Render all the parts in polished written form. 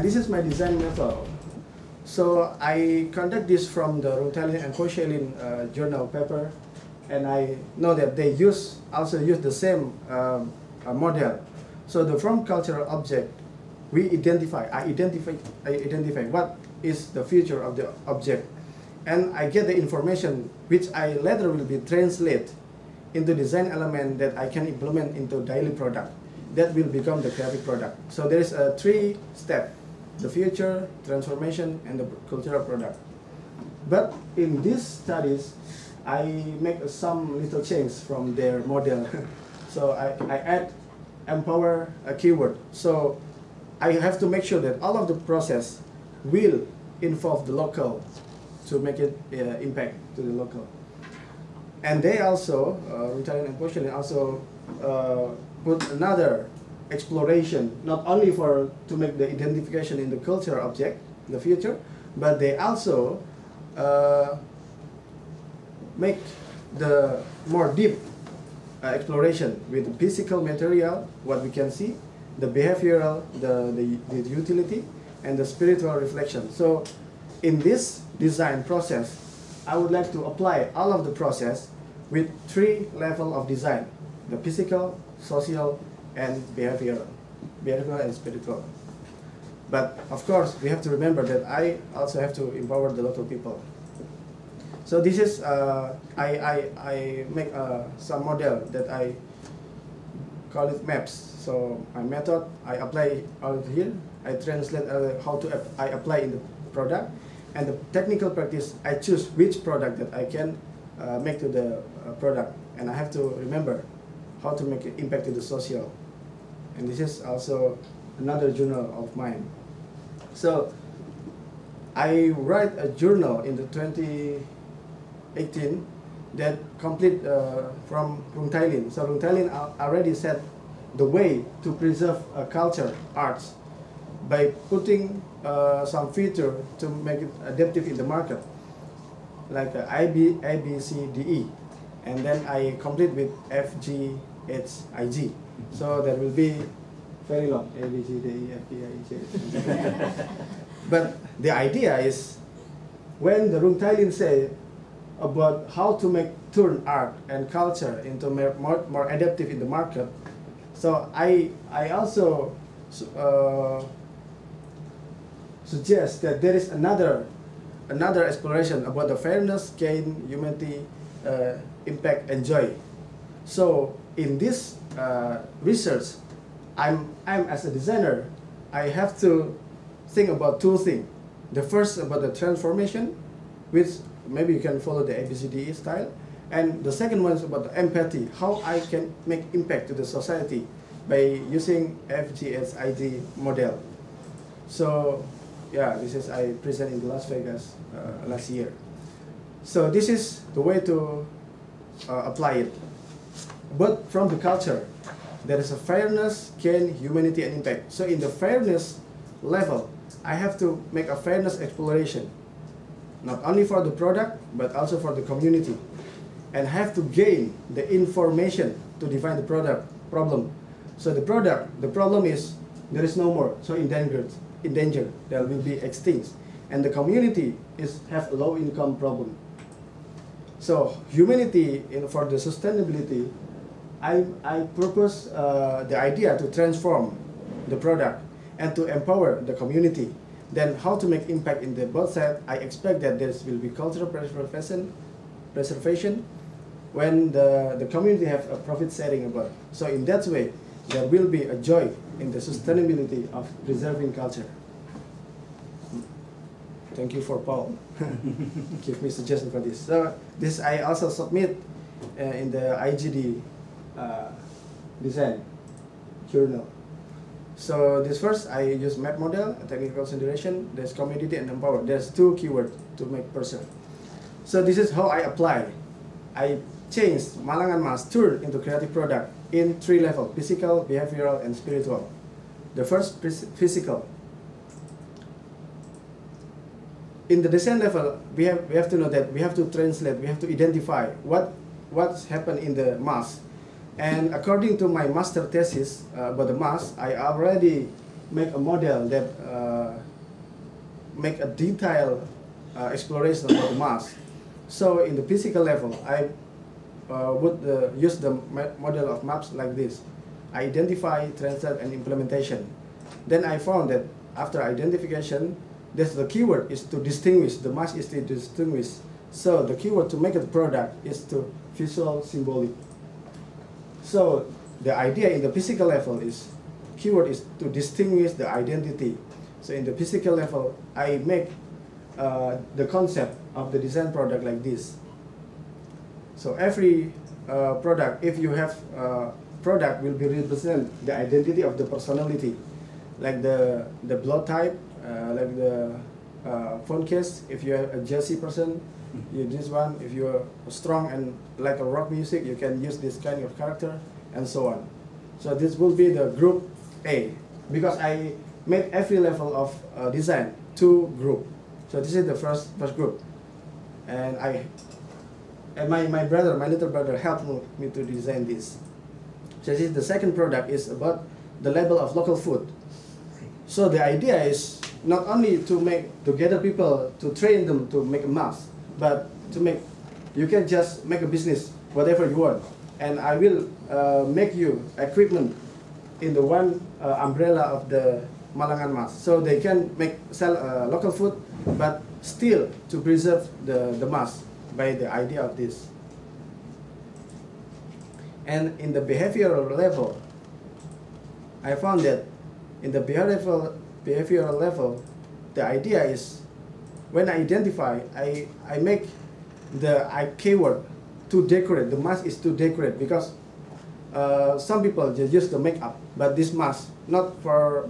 And this is my design method. So I conduct this from the Rungtalin and Koshelin journal paper, and I know that they also use the same model. So the from cultural object, I identify what is the future of the object, and I get the information which I later will be translate into design element that I can implement into daily product that will become the creative product. So there is a 3-step: the future, transformation, and the cultural product. But in these studies, I make some little change from their model. So I add empower a keyword. So I have to make sure that all of the process will involve the local to make it impact to the local. And they also, Rungtalin and Koshelin also put another exploration, not only to make the identification in the cultural object, the future, but they also make the more deep exploration with the physical material, what we can see, the behavioral, the utility, and the spiritual reflection. So in this design process, I would like to apply all of the process with 3 levels of design: the physical, social, and behavioral and spiritual. But of course, we have to remember that I also have to empower the local people. So this is, I make some model that I call it maps. So my method, I apply out here. I translate how I apply in the product. And the technical practice, I choose which product that I can make to the product. And I have to remember how to make an impact to the social. And this is also another journal of mine. So I write a journal in the 2018 that complete from Rungtalin. So Rungtalin already said the way to preserve culture, arts, by putting some feature to make it adaptive in the market, like A, B, C, D, E. And then I complete with F, G, H, I, G. So that will be very long, A, B, C, D, E, F, G, I, J. But the idea is, when the Rungtalin say about how to turn art and culture into more adaptive in the market, so I also suggest that there is another exploration about the fairness, gain, humanity, impact, and joy. So in this research, I'm as a designer, I have to think about 2 things. The first about the transformation, which maybe you can follow the ABCDE style, and the second one is about the empathy, how I can make impact to the society by using FGSIG model. So yeah, this is I present in Las Vegas last year. So this is the way to apply it. But from the culture, there is a fairness, gain, humanity, and impact. So in the fairness level, I have to make a fairness exploration, not only for the product, but also for the community. And have to gain the information to define the product problem. So the problem is there is no more, so endangered, there will be extinct. And the community have a low income problem. So humanity, for the sustainability, I propose the idea to transform the product and to empower the community. Then how to make impact in the both sides, I expect that there will be cultural preservation when the community have a profit sharing about it. So in that way, there will be a joy in the sustainability of preserving culture. Thank you for Paul. Give me suggestion for this. So this I also submit in the IGD design journal. So this first I use map model, technical consideration, there's commodity and empower. There's 2 keywords to make person. So this is how I apply. I changed Malangan Mas turn into creative product in 3 levels: physical, behavioral, and spiritual. The first, physical. In the design level, we have to know that we have to translate, we have to identify what's happened in the mass. And according to my master thesis about the mass, I already make a model that make a detailed exploration about the mass. So in the physical level, I would use the model of maps like this: identify, translate, and implementation. Then I found that after identification, that's the keyword is to distinguish. The mass is to distinguish. So the keyword to make a product is to visual symbolic. So the idea in the physical level is keyword is to distinguish the identity. So in the physical level, I make the concept of the design product like this. So every product, if you have product, will be represent the identity of the personality, like the blood type, like the phone case. If you are a Jesse person, you use this one. If you are strong and like a rock music, you can use this kind of character, and so on. So this will be the group A, because I made every level of design 2 group. So this is the first group, and my little brother helped me to design this. So this is the second product, is about the level of local food. So the idea is not only to gather people, to train them to make a mask, but to make, you can just make a business, whatever you want. And I will make you equipment in the one umbrella of the Malangan mask. So they can sell local food, but still to preserve the mask by the idea of this. And in the behavioral level, I found that in the behavioral level, the idea is, when I identify, I make the keyword to decorate. The mask is to decorate, because some people just use the makeup, but this mask not for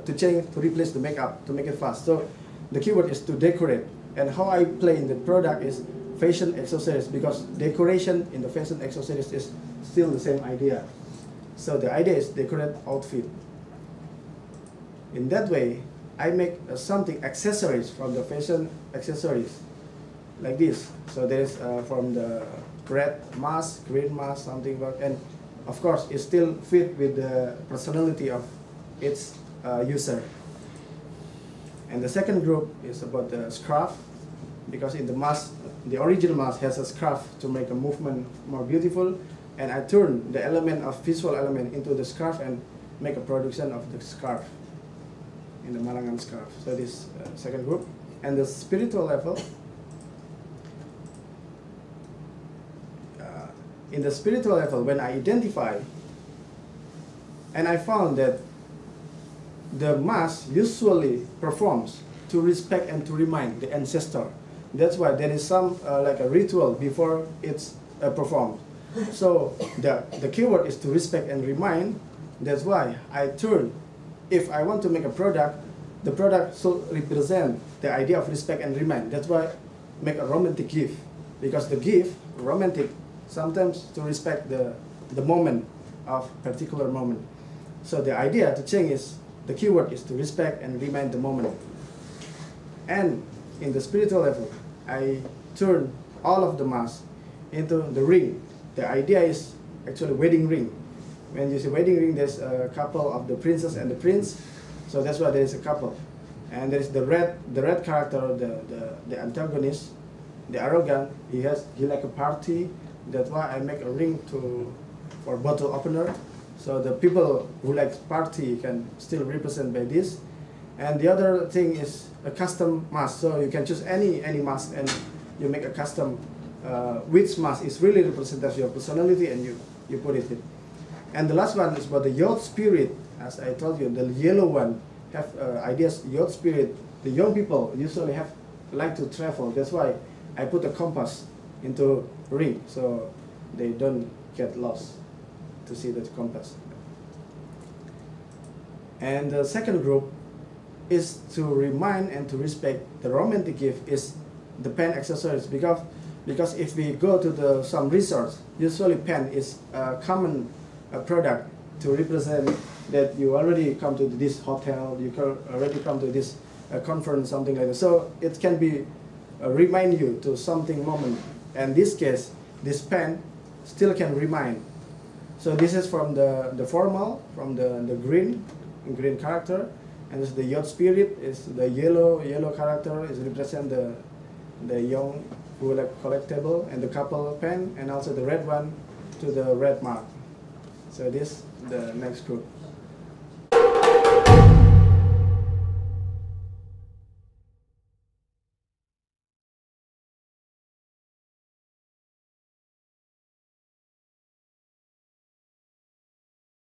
to replace the makeup, to make it fast. So the keyword is to decorate, and how I play in the product is fashion accessories, because decoration in the fashion accessories is still the same idea. So the idea is decorate outfit. In that way, I make something accessories from the fashion accessories, like this. So there's from the red mask, green mask, something like, and of course it still fit with the personality of its user. And the second group is about the scarf, because in the mask, the original mask has a scarf to make a movement more beautiful, and I turn the element of visual element into the scarf and make a production of the scarf in the Malangan scarf. So this second group. And the spiritual level, in the spiritual level, when I identify, and I found that the mask usually performs to respect and to remind the ancestor. That's why there is some like a ritual before it's performed. So the keyword is to respect and remind. That's why I turn, if I want to make a product, the product should represent the idea of respect and remind. That's why make a romantic gift, because the gift, romantic, sometimes to respect the moment of particular moment. So the idea to change is, the keyword is to respect and remind the moment. And in the spiritual level, I turn all of the masks into the ring. The idea is actually wedding ring. When you see wedding ring, there's a couple of the princess and the prince. So that's why there is a couple. And there is the red character, the antagonist, the arrogant. He like a party. That's why I make a ring for bottle opener. So the people who like party can still represent by this. And the other thing is a custom mask. So you can choose any mask and you make a custom which mask is really representative of your personality, and you put it in. And the last one is about the youth spirit. As I told you, the yellow one have ideas, youth spirit. The young people usually like to travel. That's why I put a compass into ring, so they don't get lost to see the compass. And the second group is to remind and to respect the romantic gift is the pen accessories, because if we go to some research, usually pen is a common product to represent that you already come to this hotel, you already come to this conference, something like that. So it can be remind you to something moment. And in this case, this pen still can remind. So this is from the formal, from the green character. And this, the yacht spirit is the yellow character is represent the young who like collectible, and the couple pen, and also the red one to the red mark. So this the next group.